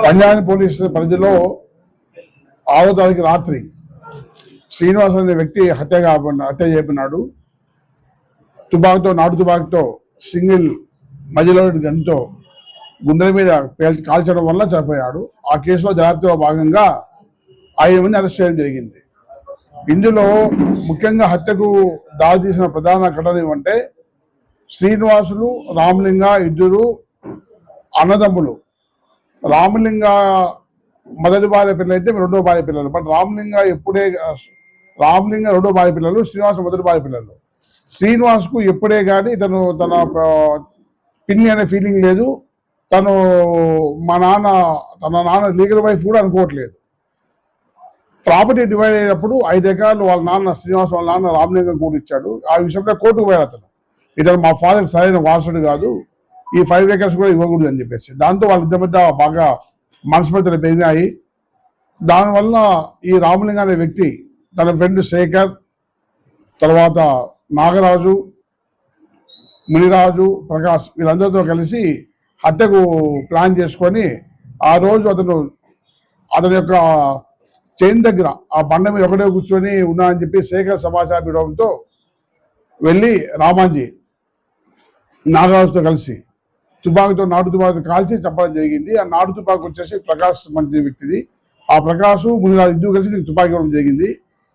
Punjab police పరిధిలో 6వ తారీఖు రాత్రి శ్రీనివాస్ అనే వ్యక్తి హత్య చేయబడినాడు. నాటు తుపాకుతో సింగిల్ మధ్యలో గన్తో గుండెల మీద కాల్చడం వల్ల చనిపోయాడు. ఆ కేసులో దర్యాప్తులో భాగంగా 5 మంది అరెస్ట్ చేయడం జరిగింది. ఇందులో ముఖ్యంగా హత్యకు దారితీసిన ప్రధాన ఘటన ఏమంటే శ్రీనివాసులు రామలింగ ఇద్దరు అన్నదమ్ములు. రామలింగ మొదటి భార్య పిల్లలు అయితే రెండో భార్య పిల్లలు. బట్ రామలింగ రెండో భార్య పిల్లలు, శ్రీనివాస్ మొదటి భార్య పిల్లలు. శ్రీనివాస్కు ఎప్పుడే కానీ తన పిన్ని అనే ఫీలింగ్ లేదు. తన నాన్న లీగల్ వైఫ్ కూడా అనుకోవట్లేదు. ప్రాపర్టీ డివైడ్ అయినప్పుడు 5 ఎకరాలు శ్రీనివాస్ వాళ్ళ నాన్న రామలింగం కూడా ఇచ్చాడు. ఆ విషయంలో కోర్టుకు పోయాడు. ఇతను మా ఫాదర్ సరైన వారసుడు కాదు, ఈ 5 acres కూడా ఇవ్వకూడదు అని చెప్పేసి. దాంతో వాళ్ళిద్దరి మధ్య బాగా మనస్పర్ధలు పెరిగినాయి. దానివల్ల ఈ రామలింగ అనే వ్యక్తి తన ఫ్రెండ్ శేఖర్, తర్వాత నాగరాజు, మునిరాజు, ప్రకాష్ వీళ్ళందరితో కలిసి హత్యకు ప్లాన్ చేసుకొని ఆ రోజు అతని యొక్క చైన్ దగ్గర ఆ బండ మీద ఒకటే కూర్చొని ఉన్నా అని చెప్పి శేఖర్ సమాచారం ఇవ్వడంతో వెళ్ళి రామాంజీ నాగరాజుతో కలిసి నాటు తుపాకు కాల్చి చంపడం జరిగింది. ఆ నాటు తుపాకు వచ్చేసి ప్రకాష్ మంచి వ్యక్తిది. ఆ ప్రకాష్ మునిరాజు ఇద్దరు కలిసి తుపాకీ ఇవ్వడం జరిగింది.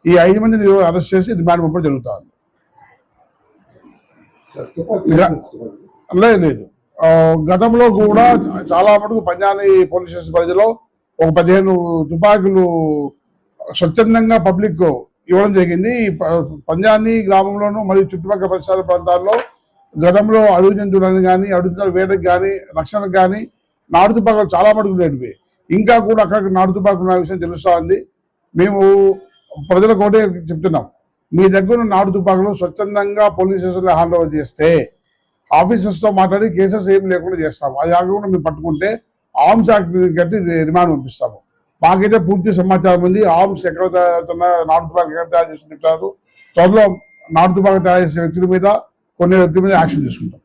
ఈ 5 మందిని అరెస్ట్ చేసి రిమాండ్ పంపడం జరుగుతుంది. లేదు, గతంలో కూడా చాలా మటుకు పంజాబీ పోలీస్ స్టేషన్ పరిధిలో ఒక 15 తుపాకులు స్వచ్ఛందంగా పబ్లిక్ ఇవ్వడం జరిగింది. పంజాబీ గ్రామంలోనూ మరియు చుట్టుపక్కల పరిసర ప్రాంతాల్లో గతంలో అడవి జంతువులను కానీ అడవి వేటకు కానీ రక్షణకు కానీ నాటు తుపాకులు చాలా మటుకు ఉండేటివి. ఇంకా కూడా అక్కడ నాటు తుపాకులు ఉన్న విషయం తెలుస్తూ ఉంది. మేము ప్రజలకు ఒకటే చెప్తున్నాం, మీ దగ్గర నాటు తుపాకులు స్వచ్ఛందంగా పోలీస్ స్టేషన్లో హ్యాండ్ ఓవర్ చేస్తే ఆఫీసర్స్తో మాట్లాడి కేసెస్ ఏం లేకుండా చేస్తాము. అది కాకుండా మేము పట్టుకుంటే ఆర్మ్స్ యాక్ట్ కట్టి రిమాండ్ పంపిస్తాము. మాకైతే పూర్తి సమాచారం ఉంది. ఆర్మ్స్ ఎక్కడ నాటు తుపాకు ఎక్కడ తయారు చేస్తుంటారు. త్వరలో నాటు తుపాకు తయారు చేసే వ్యక్తుల మీద కొన్ని వ్యక్తుల మీద యాక్షన్ తీసుకుంటాం.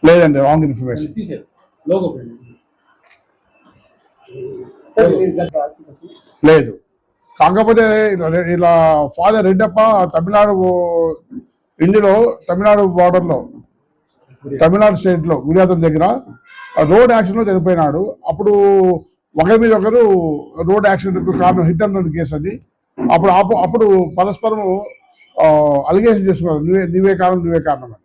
లేదండి, రాంగ్ ఇన్ఫర్మేషన్. లేదు, కాకపోతే ఇలా ఫాదర్ రెడ్డప్ప తమిళనాడు బార్డర్లో తమిళనాడు స్టేట్లో గుడియాతం దగ్గర రోడ్ యాక్సిడెంట్లో చనిపోయినాడు. అప్పుడు ఒకరి మీద ఒకరు రోడ్ యాక్సిడెంట్ కారణం హిట్ అండ్ రన్ కేసు అది. అప్పుడు పరస్పరం అలిగేషన్ చేసుకున్నారు, నువ్వే కారణం అని.